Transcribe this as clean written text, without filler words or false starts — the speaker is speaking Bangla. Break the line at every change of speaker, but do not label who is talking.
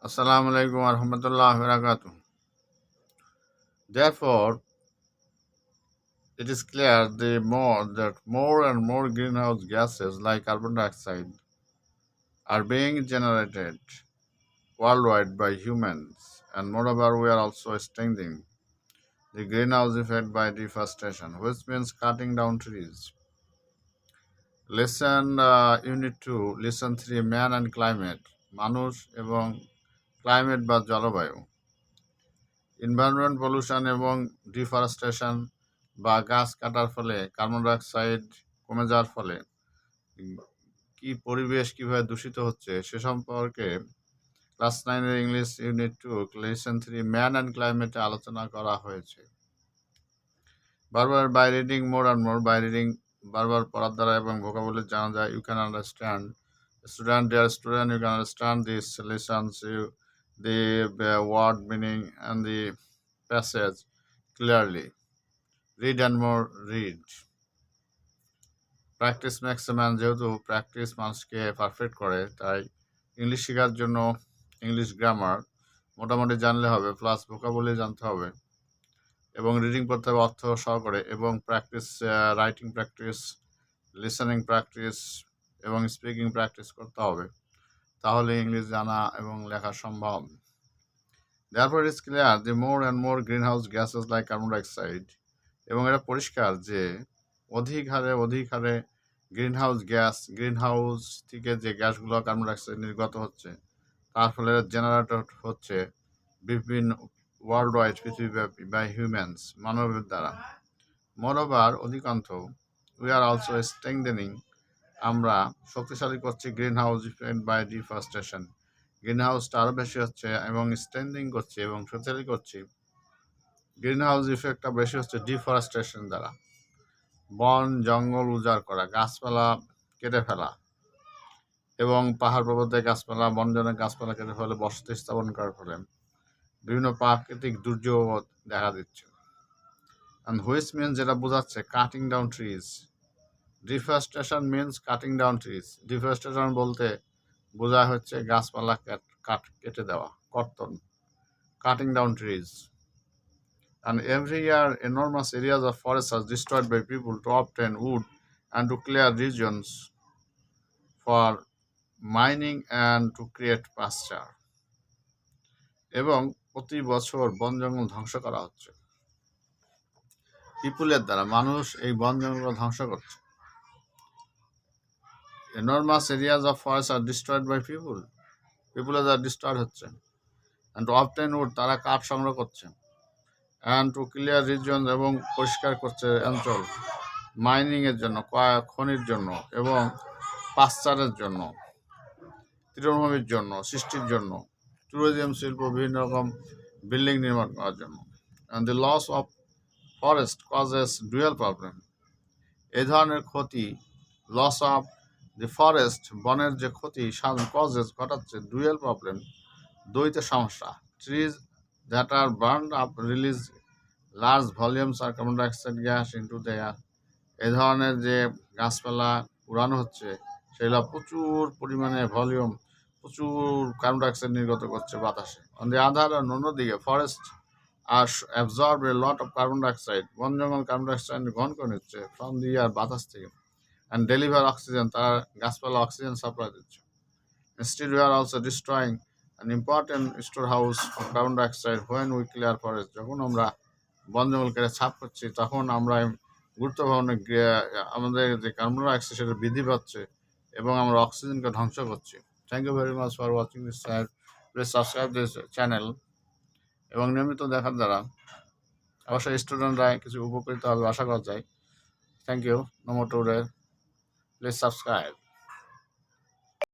Assalamu alaikum wa rahmatullahi wa barakatuh. Therefore, it is clear that more and more greenhouse gases like carbon dioxide are being generated worldwide by humans, and moreover, we are also extending the greenhouse effect by deforestation, which means cutting down trees. Lesson Unit 2, Lesson 3, Man and Climate, মানুষ এবং ক্লাইমেট বা জলবায়ু। এনভায়রনমেন্ট পলিউশন এবং ডিফরেস্টেশন বা গাছ কাটার ফলে কার্বন ডাইঅক্সাইড কমে যাওয়ার ফলে কি পরিবেশ কিভাবে দূষিত হচ্ছে সে সম্পর্কে ক্লাস 9 এর English unit 2 lesson 3 man and ক্লাইমেটে আলোচনা করা হয়েছে। বারবার by reading more and more by reading বারবার পড়ার দ্বারা এবং ভোকাবুলারি জানা যায় you can understand student you can understand these lessons the word meaning and the passage clearly. Read and more read. Practice makes a man, যেহেতু প্র্যাকটিস মানুষকে পারফেক্ট করে, তাই ইংলিশ শেখার জন্য ইংলিশ গ্রামার মোটামুটি জানলে হবে, প্লাস ভোকাবুলারি জানতে হবে এবং রিডিং পড়তে হবে অর্থ সহকারে, এবং practice writing practice, listening practice এবং স্পিকিং প্র্যাকটিস করতে হবে, তাহলে ইংলিশ জানা এবং লেখা সম্ভব। Therefore, it is clear the more and more greenhouse gases like carbon dioxide, এবং এটা পরিষ্কার যে অধিক হারে গ্রিনহাউস থেকে যে গ্যাসগুলো কার্বন ডাইঅক্সাইড নির্গত হচ্ছে, তার ফলে জেনারেটর হচ্ছে বিভিন্ন ওয়ার্ল্ড ওয়াইড পৃথিবীব্যাপী বাই হিউম্যানস, মানবের দ্বারা। মোরওভার, অধিকাংশ, উই আর অলসো স্ট্রেংথেনিং, আমরা শক্তিশালী করছি গ্রিনহাউস ইফেক্ট বাই ডিফরেস্টেশন, গ্রিনহাউসটা আরও বেশি হচ্ছে এবং স্ট্রেংথেনিং করছি এবং শক্তিশালী করছি গ্রিনহাউস ইফেক্টটা বেশি হচ্ছে ডিফরেস্টেশন দ্বারা, বন জঙ্গল উজাড় করা, গাছপালা কেটে ফেলা এবং পাহাড় পর্বতে গাছপালা, বনজনে গাছপালা কেটে ফেলে বসতি স্থাপন করার ফলে বিভিন্ন প্রাকৃতিক দুর্যোগ দেখা দিচ্ছে। অ্যান্ড হুইচ মিনস, যেটা বোঝাচ্ছে cutting down trees. Deforestation means cutting down trees. Deforestation বলতে বোঝা হচ্ছে গাছপালা কেটে দেওয়া, কর্তন, cutting down trees. And every year, enormous areas of forests are destroyed by people to obtain wood and to clear regions for mining and to create pasture. এবং প্রতি বছর বন জঙ্গল ধ্বংস করা হচ্ছে পিপুলের দ্বারা, মানুষ এই বন জঙ্গল ধ্বংস করছে। enormous areas of forests are destroyed by পিপুলের দ্বারা ডিস্ট্রয়েড হচ্ছে। and to obtain wood, তারা কাঠ সংগ্রহ করছে। and to clear regions, এবং পরিষ্কার করছে অঞ্চল, মাইনিং এর জন্য, খনির জন্য, এবং পাশ্চারের জন্য, তৃণভূমির জন্য, সৃষ্টির জন্য, ট্যুরিজম শিল্প, বিভিন্ন রকম বিল্ডিং নির্মাণ করার জন্য। and the loss of forest causes dual problem, এই ধরনের ক্ষতি, লস অফ দি ফরেস্ট, বনের যে ক্ষতি, কজেস ঘটাচ্ছে, ডুয়েল প্রবলেম, দ্বৈত সমস্যা। Trees that are burned up release large volumes of carbon dioxide gas into the air, এই ধরনের যে গাছপালা উড়ানো হচ্ছে সেগুলো প্রচুর পরিমাণে ভলিউম, প্রচুর কার্বন ডাইঅক্সাইড নির্গত করছে বাতাসে। অন দি আদার, অন্যদিকে forest are absorb a lot of carbon dioxide, বন জঙ্গল কার্বন ডাইঅক্সাইড গ্রহণ করে নিচ্ছে ফ্রম দি এয়ার, বাতাস থেকে, অ্যান্ড ডেলিভার অক্সিজেন, তার গাছপালা অক্সিজেন সাপ্লাই দিচ্ছে। Instead we are also destroying an important storehouse of carbon dioxide when we clear forest, যখন আমরা বন জঙ্গল কেটে ছাপ করছি তখন আমরা গুরুত্বপূর্ণ আমাদের যে কার্বন ডাইঅক্সাইড সেটা বৃদ্ধি পাচ্ছে এবং আমরা অক্সিজেনকে ধ্বংস করছি। Thank you very much for watching this channel. Please subscribe this channel, এবং নিয়মিত দেখার দ্বারা অবশ্যই স্টুডেন্টরা কিছু উপকৃত হবে আশা করা যায়। Thank you. No more today, please subscribe.